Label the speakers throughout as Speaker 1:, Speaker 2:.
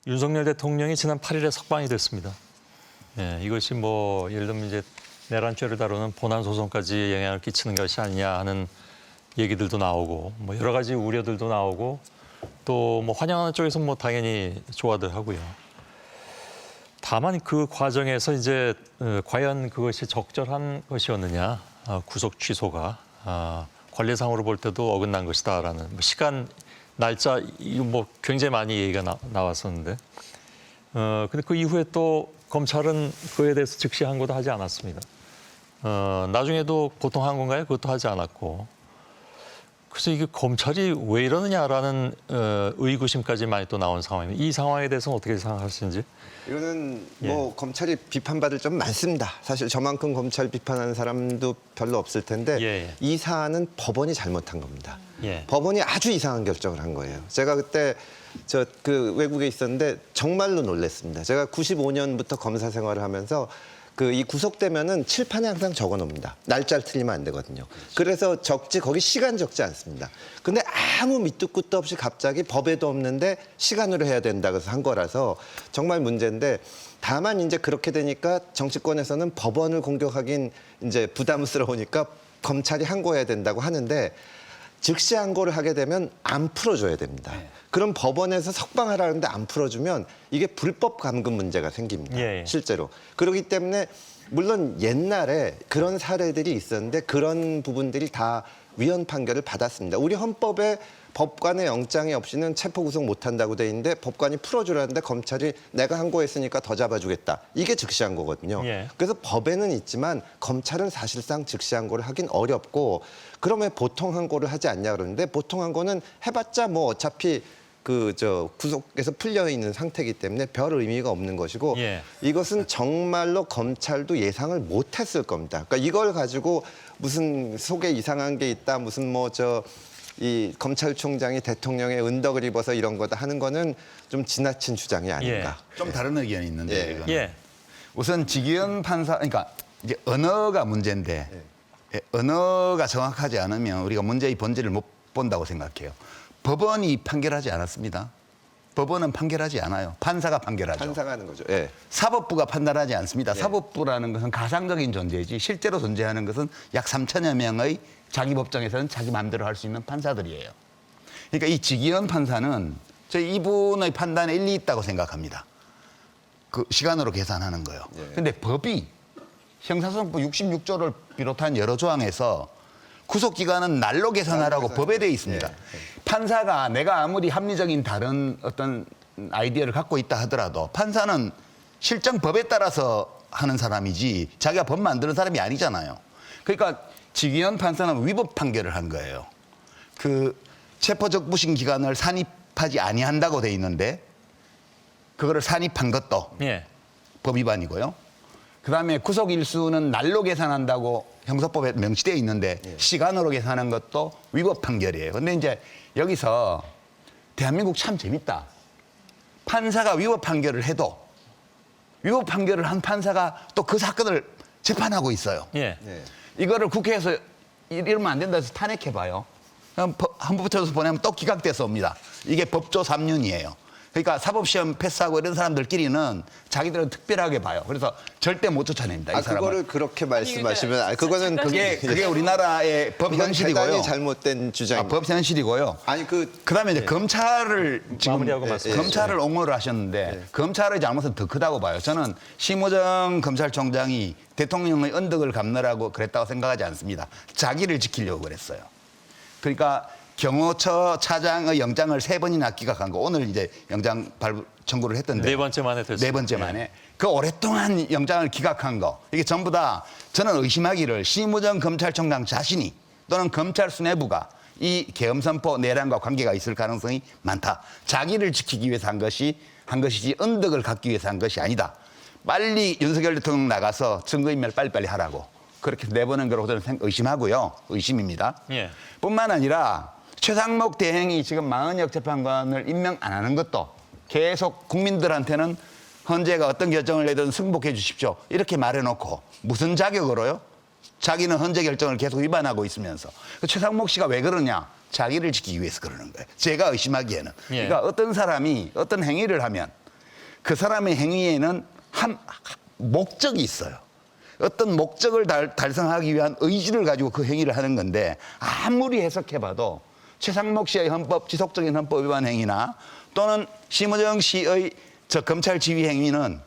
Speaker 1: 윤석열 대통령이 지난 8일에 석방이 됐습니다. 예, 이것이 뭐 예를 들면 이제 내란죄를 다루는 본안 소송까지 영향을 끼치는 것이 아니냐 하는 얘기들도 나오고 뭐 여러 가지 우려들도 나오고 또 뭐 환영하는 쪽에서 뭐 당연히 좋아들 하고요. 다만 그 과정에서 이제 과연 그것이 적절한 것이었느냐, 구속 취소가 관례상으로 볼 때도 어긋난 것이다라는 뭐 시간 날짜 이거 뭐 굉장히 많이 얘기가 나왔었는데, 근데 그 이후에 또 검찰은 그에 대해서 즉시 항고도 하지 않았습니다. 나중에도 고통한 건가요? 그것도 하지 않았고. 그래서 이게 검찰이 왜 이러느냐라는 의구심까지 많이 또 나온 상황입니다. 이 상황에 대해서는 어떻게 생각하시는지?
Speaker 2: 이거는 뭐 검찰이 비판받을 점 많습니다. 사실 저만큼 검찰 비판하는 사람도 별로 없을 텐데 이 사안은 법원이 잘못한 겁니다. 법원이 아주 이상한 결정을 한 거예요. 제가 그때 그 외국에 있었는데 정말로 놀랐습니다. 제가 95년부터 검사 생활을 하면서 이 구속되면은 칠판에 항상 적어 놓습니다. 날짜를 틀리면 안 되거든요. 그래서 거기 시간 적지 않습니다. 근데 아무 밑도 끝도 없이 갑자기 법에도 없는데 시간으로 해야 된다 그래서 한 거라서 정말 문제인데, 다만 이제 그렇게 되니까 정치권에서는 법원을 공격하긴 이제 부담스러우니까 검찰이 항고해야 된다고 하는데, 즉시 항고를 하게 되면 안 풀어줘야 됩니다. 그럼 법원에서 석방하라는데 안 풀어주면 이게 불법 감금 문제가 생깁니다. 실제로. 그렇기 때문에 물론 옛날에 그런 사례들이 있었는데 그런 부분들이 다 위헌 판결을 받았습니다. 우리 헌법에 법관의 영장이 없이는 체포 구속 못한다고 돼 있는데 법관이 풀어주라는데 검찰이 내가 항고했으니까 더 잡아주겠다. 이게 즉시 항고거든요. 그래서 법에는 있지만 검찰은 사실상 즉시 항고를 하긴 어렵고, 그러면 보통 항고를 하지 않냐 그러는데, 보통 항고는 해봤자 뭐 어차피 구속에서 풀려 있는 상태이기 때문에 별 의미가 없는 것이고, 이것은 정말로 검찰도 예상을 못했을 겁니다. 그러니까 이걸 가지고 무슨 속에 이상한 게 있다, 무슨 이 검찰총장이 대통령의 은덕을 입어서 이런 거다 하는 거는 좀 지나친 주장이 아닌가.
Speaker 3: 좀 다른 의견이 있는데, 이거는. 우선 지기현 판사, 그러니까 이제 언어가 문제인데, 언어가 정확하지 않으면 우리가 문제의 본질을 못 본다고 생각해요. 법원이 판결하지 않았습니다. 법원은 판결하지 않아요. 판사가 판결하죠.
Speaker 2: 판사가 하는 거죠.
Speaker 3: 사법부가 판단하지 않습니다. 사법부라는 것은 가상적인 존재이지 실제로 존재하는 것은 약 3천여 명의 자기 법정에서는 자기 마음대로 할 수 있는 판사들이에요. 그러니까 이 지기현 판사는 이분의 판단에 일리 있다고 생각합니다. 그 시간으로 계산하는 거요. 근데 법이 형사소송법 66조를 비롯한 여러 조항에서 구속기간은 날로 계산하라고 법에 되어 있습니다. 판사가 내가 아무리 합리적인 다른 어떤 아이디어를 갖고 있다 하더라도 판사는 실정 법에 따라서 하는 사람이지 자기가 법 만드는 사람이 아니잖아요. 그러니까 지기현 판사는 위법 판결을 한 거예요. 그 체포적부심 기간을 산입하지 아니한다고 돼 있는데 그거를 산입한 것도 법 위반이고요. 그다음에 구속 일수는 날로 계산한다고 형사법에 명시되어 있는데 시간으로 계산한 것도 위법 판결이에요. 근데 이제 여기서 대한민국 참 재밌다. 판사가 위법 판결을 해도 위법 판결을 한 판사가 또 그 사건을 재판하고 있어요. 이거를 국회에서 이러면 안 된다 해서 탄핵해봐요. 헌법처에서 보내면 또 기각돼서 옵니다. 이게 법조 3륜이에요. 그러니까 사법시험 패스하고 이런 사람들끼리는 자기들은 특별하게 봐요. 그래서 절대 못 쫓아냅니다. 이 사람을.
Speaker 2: 그거를 그렇게 말씀하시면 그거는
Speaker 3: 그게 우리나라의 법 현실이고요.
Speaker 2: 대단히 잘못된 주장입니다.
Speaker 3: 법 현실이고요. 그다음에 이제 검찰을 지금 검찰을 옹호를 하셨는데 검찰의 잘못은 더 크다고 봐요. 저는 심우정 검찰총장이 대통령의 언덕을 감느라고 그랬다고 생각하지 않습니다. 자기를 지키려고 그랬어요. 그러니까 경호처 차장의 영장을 3번이나 기각한 거. 오늘 이제 영장 발부 청구를 했던데.
Speaker 1: 4번째 만에 됐습니다.
Speaker 3: 4번째 만에. 그 오랫동안 영장을 기각한 거. 이게 전부 다 저는 의심하기를 심우정 검찰총장 자신이 또는 검찰 수뇌부가 이 계엄선포 내란과 관계가 있을 가능성이 많다. 자기를 지키기 위해서 한 것이지 언덕을 갖기 위해서 한 것이 아니다. 빨리 윤석열 대통령 나가서 증거인멸 빨리빨리 하라고. 그렇게 내보낸 거라고 저는 의심하고요. 의심입니다. 뿐만 아니라 최상목 대행이 지금 마은혁 재판관을 임명 안 하는 것도 계속 국민들한테는 헌재가 어떤 결정을 내든 승복해 주십시오. 이렇게 말해놓고 무슨 자격으로요? 자기는 헌재 결정을 계속 위반하고 있으면서. 최상목 씨가 왜 그러냐? 자기를 지키기 위해서 그러는 거예요. 제가 의심하기에는. 그러니까 어떤 사람이 어떤 행위를 하면 그 사람의 행위에는 한 목적이 있어요. 어떤 목적을 달성하기 위한 의지를 가지고 그 행위를 하는 건데 아무리 해석해봐도 최상목 씨의 헌법, 지속적인 헌법 위반 행위나 또는 심의정 씨의 검찰 지휘 행위는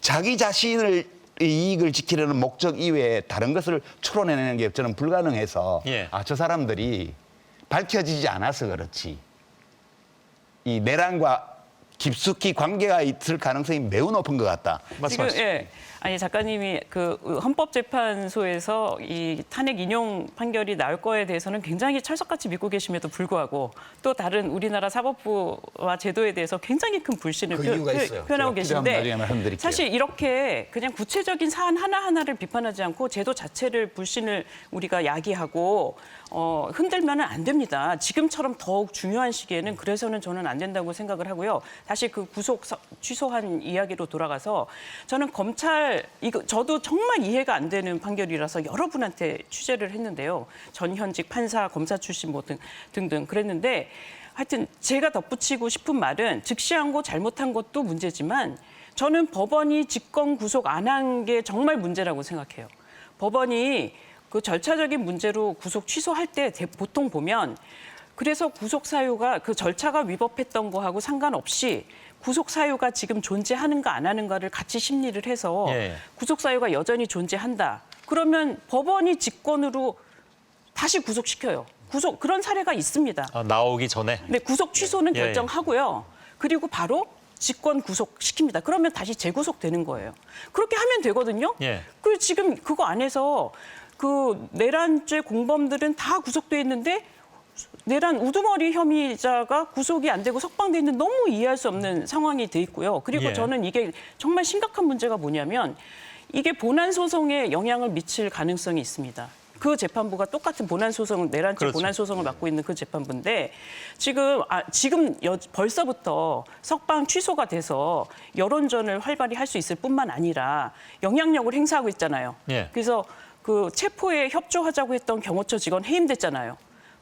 Speaker 3: 자기 자신의 이익을 지키려는 목적 이외에 다른 것을 추론해내는 게 저는 불가능해서
Speaker 1: 예.
Speaker 3: 저 사람들이 밝혀지지 않아서 그렇지 이 내란과 깊숙이 관계가 있을 가능성이 매우 높은 것 같다.
Speaker 1: 말씀하시죠.
Speaker 4: 지금 아니 작가님이 그 헌법재판소에서 이 탄핵 인용 판결이 나올 거에 대해서는 굉장히 철석같이 믿고 계심에도 불구하고 또 다른 우리나라 사법부와 제도에 대해서 굉장히 큰 불신을
Speaker 3: 그 이유가 있어요.
Speaker 4: 표현하고
Speaker 3: 제가 필요하면 나중에
Speaker 4: 계신데
Speaker 3: 말씀드릴게요.
Speaker 4: 사실 이렇게 그냥 구체적인 사안 하나하나를 비판하지 않고 제도 자체를 불신을 우리가 야기하고 흔들면은 안 됩니다. 지금처럼 더욱 중요한 시기에는 그래서는 저는 안 된다고 생각을 하고요. 다시 그 구속 취소한 이야기로 돌아가서 저는 검찰 이거 저도 정말 이해가 안 되는 판결이라서 여러분한테 취재를 했는데요. 전현직 판사, 검사 출신 뭐 등등 그랬는데 하여튼 제가 덧붙이고 싶은 말은 즉시한 거 잘못한 것도 문제지만 저는 법원이 직권 구속 안 한 게 정말 문제라고 생각해요. 법원이 그 절차적인 문제로 구속 취소할 때 보통 보면 그래서 구속 사유가 그 절차가 위법했던 거하고 상관없이 구속 사유가 지금 존재하는가 안 하는가를 같이 심리를 해서
Speaker 1: 예.
Speaker 4: 구속 사유가 여전히 존재한다. 그러면 법원이 직권으로 다시 구속시켜요. 그런 사례가 있습니다.
Speaker 1: 나오기 전에.
Speaker 4: 네, 구속 취소는
Speaker 1: 예.
Speaker 4: 결정하고요. 그리고 바로 직권 구속시킵니다. 그러면 다시 재구속되는 거예요. 그렇게 하면 되거든요.
Speaker 1: 예.
Speaker 4: 그리고 지금 그거 안에서 그 내란죄 공범들은 다 구속돼 있는데 내란 우두머리 혐의자가 구속이 안 되고 석방돼 있는 너무 이해할 수 없는 상황이 돼 있고요. 그리고
Speaker 1: 예.
Speaker 4: 저는 이게 정말 심각한 문제가 뭐냐면 이게 본안 소송에 영향을 미칠 가능성이 있습니다. 그 재판부가 똑같은 본안 소송, 내란죄
Speaker 1: 그렇죠.
Speaker 4: 본안 소송을 맡고 있는 그 재판부인데 지금 벌써부터 석방 취소가 돼서 여론전을 활발히 할 수 있을 뿐만 아니라 영향력을 행사하고 있잖아요.
Speaker 1: 예.
Speaker 4: 그래서 그 체포에 협조하자고 했던 경호처 직원 해임됐잖아요.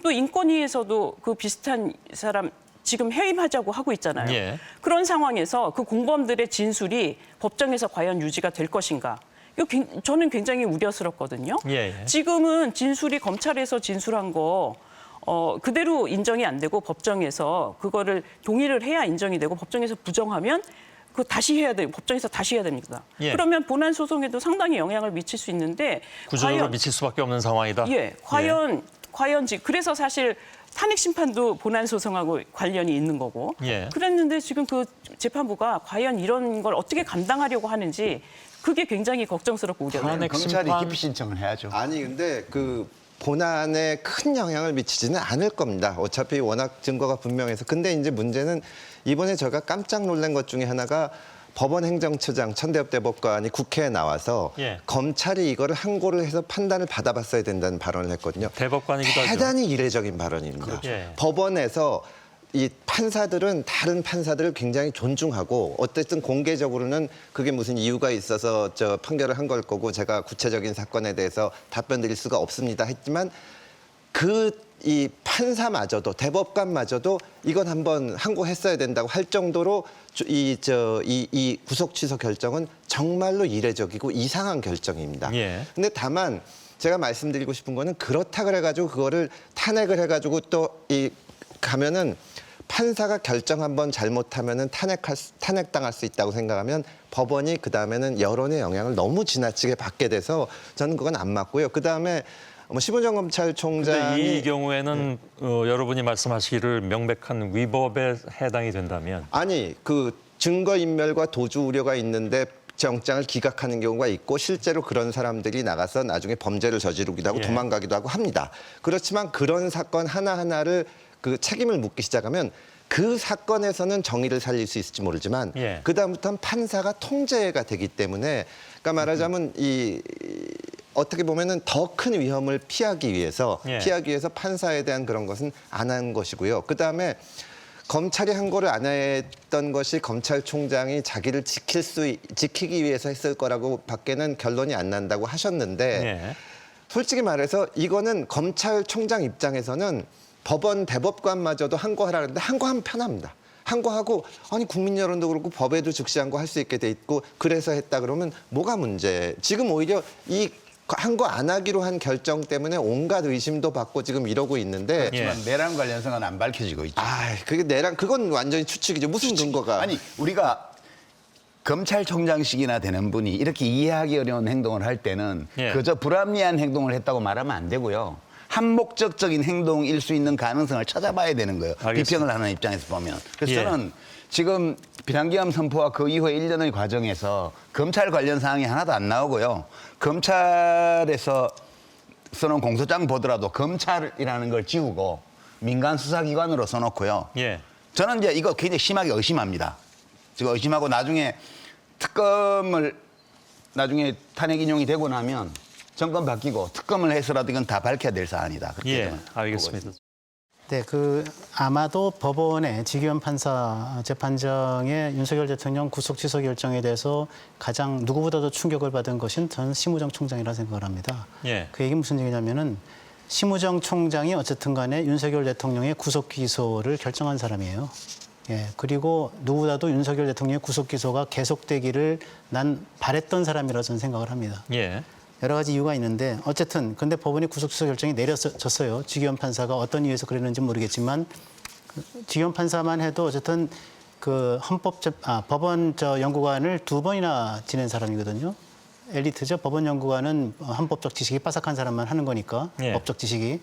Speaker 4: 또 인권위에서도 그 비슷한 사람 지금 해임하자고 하고 있잖아요.
Speaker 1: 예.
Speaker 4: 그런 상황에서 그 공범들의 진술이 법정에서 과연 유지가 될 것인가? 이거 저는 굉장히 우려스럽거든요.
Speaker 1: 예.
Speaker 4: 지금은 진술이 검찰에서 진술한 거 그대로 인정이 안 되고 법정에서 그거를 동의를 해야 인정이 되고 법정에서 부정하면 그 다시 해야 돼요. 법정에서 다시 해야 됩니다.
Speaker 1: 예.
Speaker 4: 그러면 본안 소송에도 상당히 영향을 미칠 수 있는데
Speaker 1: 구조적으로 미칠 수밖에 없는 상황이다.
Speaker 4: 예, 과연 그래서 사실 탄핵 심판도 본안 소송하고 관련이 있는 거고
Speaker 1: 예.
Speaker 4: 그랬는데 지금 그 재판부가 과연 이런 걸 어떻게 감당하려고 하는지 그게 굉장히 걱정스럽고 우려돼요.
Speaker 1: 탄핵
Speaker 3: 검찰이
Speaker 1: 심판-
Speaker 3: 기피 신청을 해야죠.
Speaker 2: 아니 근데 그 본안에 큰 영향을 미치지는 않을 겁니다. 어차피 워낙 증거가 분명해서. 근데 이제 문제는 이번에 제가 깜짝 놀란 것 중에 하나가 법원 행정처장 천대엽 대법관이 국회에 나와서
Speaker 1: 예.
Speaker 2: 검찰이 이거를 항고를 해서 판단을 받아봤어야 된다는 발언을 했거든요.
Speaker 1: 대법관이기도 하죠.
Speaker 2: 대단히 이례적인 발언입니다.
Speaker 1: 그렇죠. 예.
Speaker 2: 법원에서 이 판사들은 다른 판사들을 굉장히 존중하고 어쨌든 공개적으로는 그게 무슨 이유가 있어서 판결을 한 걸 거고 제가 구체적인 사건에 대해서 답변 드릴 수가 없습니다 했지만 이 판사마저도 대법관마저도 이건 한번 항고했어야 된다고 할 정도로 이 구속 취소 결정은 정말로 이례적이고 이상한 결정입니다.
Speaker 1: 예.
Speaker 2: 근데 다만 제가 말씀드리고 싶은 거는 그렇다 그래가지고 그거를 탄핵을 해가지고 또 가면은 판사가 결정 한번 잘못하면은 탄핵당할 수 있다고 생각하면 법원이 그 다음에는 여론의 영향을 너무 지나치게 받게 돼서 저는 그건 안 맞고요. 그 다음에 심은정 검찰총장이
Speaker 1: 이 경우에는 여러분이 말씀하시기를 명백한 위법에 해당이 된다면
Speaker 2: 아니 그 증거인멸과 도주 우려가 있는데 영장을 기각하는 경우가 있고 실제로 그런 사람들이 나가서 나중에 범죄를 저지르기도 하고
Speaker 1: 예.
Speaker 2: 도망가기도 하고 합니다. 그렇지만 그런 사건 하나하나를 그 책임을 묻기 시작하면 그 사건에서는 정의를 살릴 수 있을지 모르지만
Speaker 1: 예.
Speaker 2: 그다음부터는 판사가 통제가 되기 때문에 그러니까 말하자면 어떻게 보면은 더 큰 위험을 피하기 위해서
Speaker 1: 예.
Speaker 2: 판사에 대한 그런 것은 안 한 것이고요. 그다음에 검찰이 항고를 안 했던 것이 검찰총장이 자기를 지키기 위해서 했을 거라고 밖에는 결론이 안 난다고 하셨는데
Speaker 1: 예.
Speaker 2: 솔직히 말해서 이거는 검찰총장 입장에서는 법원 대법관마저도 항고하라는데 항고하면 편합니다. 한 거 하고 아니 국민 여론도 그렇고 법에도 즉시 한 거 할 수 있게 돼 있고 그래서 했다 그러면 뭐가 문제? 지금 오히려 이 한 거 안 하기로 한 결정 때문에 온갖 의심도 받고 지금 이러고 있는데
Speaker 3: 그렇지만 내란 관련성은 안 밝혀지고 있죠.
Speaker 2: 그게 내랑 그건 완전히 추측이죠. 무슨 근거가?
Speaker 3: 아니 우리가 검찰총장직이나 되는 분이 이렇게 이해하기 어려운 행동을 할 때는 그저 불합리한 행동을 했다고 말하면 안 되고요. 한목적적인 행동일 수 있는 가능성을 찾아봐야 되는 거예요.
Speaker 1: 알겠습니다.
Speaker 3: 비평을 하는 입장에서 보면. 그래서 저는 지금 비상기함 선포와 그 이후에 1년의 과정에서 검찰 관련 사항이 하나도 안 나오고요. 검찰에서 써놓은 공소장 보더라도 검찰이라는 걸 지우고 민간 수사기관으로 써놓고요. 저는 이제 이거 굉장히 심하게 의심합니다. 지금 의심하고 나중에 특검을 나중에 탄핵 인용이 되고 나면 정권 바뀌고 특검을 해서라도 이건 다 밝혀야 될 사안이다. 그렇게 저는
Speaker 1: 알겠습니다.
Speaker 5: 네, 아마도 법원의 지기현 판사 재판정의 윤석열 대통령 구속 취소 결정에 대해서 가장 누구보다도 충격을 받은 것은 저는 심우정 총장이라 생각을 합니다. 그 얘기 무슨 얘기냐면은 심우정 총장이 어쨌든 간에 윤석열 대통령의 구속 기소를 결정한 사람이에요. 그리고 누구보다도 윤석열 대통령의 구속 기소가 계속되기를 난 바랬던 사람이라 저는 생각을 합니다. 여러 가지 이유가 있는데 어쨌든 근데 법원이 구속 취소 결정이 내려졌어요. 지기현 판사가 어떤 이유에서 그랬는지 모르겠지만 지기현 판사만 해도 어쨌든 그 법원 연구관을 2번이나 지낸 사람이거든요. 엘리트죠. 법원 연구관은 헌법적 지식이 빠삭한 사람만 하는 거니까 법적 지식이.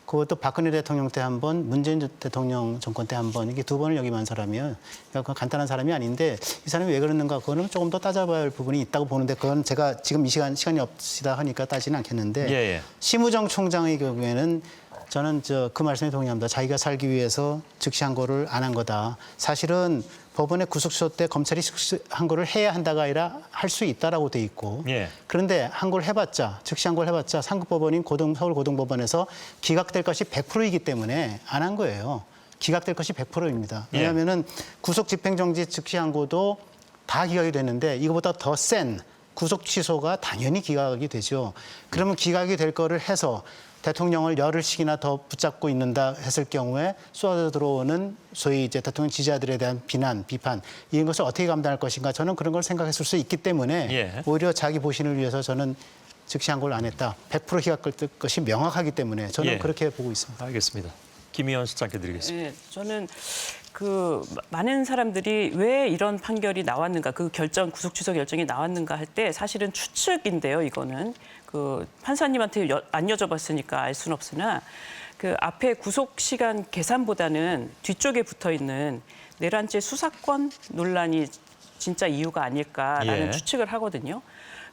Speaker 5: 그것도 박근혜 대통령 때 한 번, 문재인 대통령 정권 때 한 번, 이게 2번을 역임한 사람이에요. 그러니까 간단한 사람이 아닌데 이 사람이 왜 그러는가 그거는 조금 더 따져봐야 할 부분이 있다고 보는데 그건 제가 지금 이 시간이 없시다 하니까 따지는 않겠는데 심우정 총장의 경우에는 저는 그 말씀에 동의합니다. 자기가 살기 위해서 즉시 항고를 안 한 거다. 사실은 법원의 구속 취소 때 검찰이 항고를 해야 한다가 아니라 할 수 있다라고 돼 있고 그런데 항고를 해봤자 즉시 항고를 해봤자 상급법원인 서울고등법원에서 기각될 것이 100%이기 때문에 안 한 거예요. 기각될 것이 100%입니다. 왜냐하면은 구속 집행정지 즉시 항고도 다 기각이 됐는데 이거보다 더 센 구속 취소가 당연히 기각이 되죠. 그러면 기각이 될 거를 해서 대통령을 열흘씩이나 더 붙잡고 있는다 했을 경우에 쏟아져 들어오는 소위 이제 대통령 지지자들에 대한 비난, 비판 이런 것을 어떻게 감당할 것인가 저는 그런 걸 생각했을 수 있기 때문에 오히려 자기 보신을 위해서 저는 즉시 항고를 안 했다. 100% 기각될 것이 명확하기 때문에 저는 그렇게 보고 있습니다.
Speaker 1: 알겠습니다. 김희원 실장께 드리겠습니다.
Speaker 4: 저는 많은 사람들이 왜 이런 판결이 나왔는가, 구속 취소 결정이 나왔는가 할 때 사실은 추측인데요, 이거는. 판사님한테 안 여쭤봤으니까 알 수는 없으나 앞에 구속 시간 계산보다는 뒤쪽에 붙어 있는 내란죄 수사권 논란이 진짜 이유가 아닐까라는 추측을 하거든요.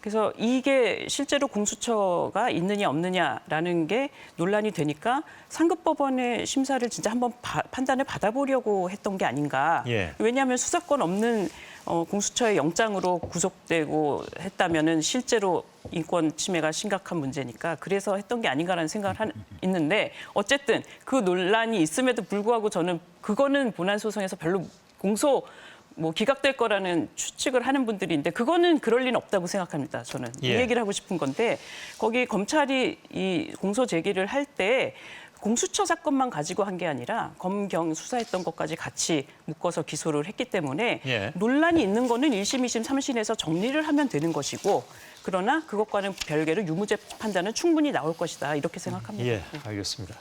Speaker 4: 그래서 이게 실제로 공수처가 있느냐 없느냐라는 게 논란이 되니까 상급법원의 심사를 진짜 한번 판단을 받아보려고 했던 게 아닌가. 왜냐하면 수사권 없는 공수처의 영장으로 구속되고 했다면은 실제로 인권 침해가 심각한 문제니까 그래서 했던 게 아닌가라는 생각을 있는데 어쨌든 그 논란이 있음에도 불구하고 저는 그거는 본안 소송에서 별로 기각될 거라는 추측을 하는 분들이 있는데 그거는 그럴 리는 없다고 생각합니다. 저는 이 얘기를 하고 싶은 건데 거기 검찰이 이 공소 제기를 할 때 공수처 사건만 가지고 한 게 아니라 검경 수사했던 것까지 같이 묶어서 기소를 했기 때문에 논란이 있는 거는 1심, 2심, 3심에서 정리를 하면 되는 것이고 그러나 그것과는 별개로 유무죄 판단은 충분히 나올 것이다 이렇게 생각합니다.
Speaker 1: 알겠습니다.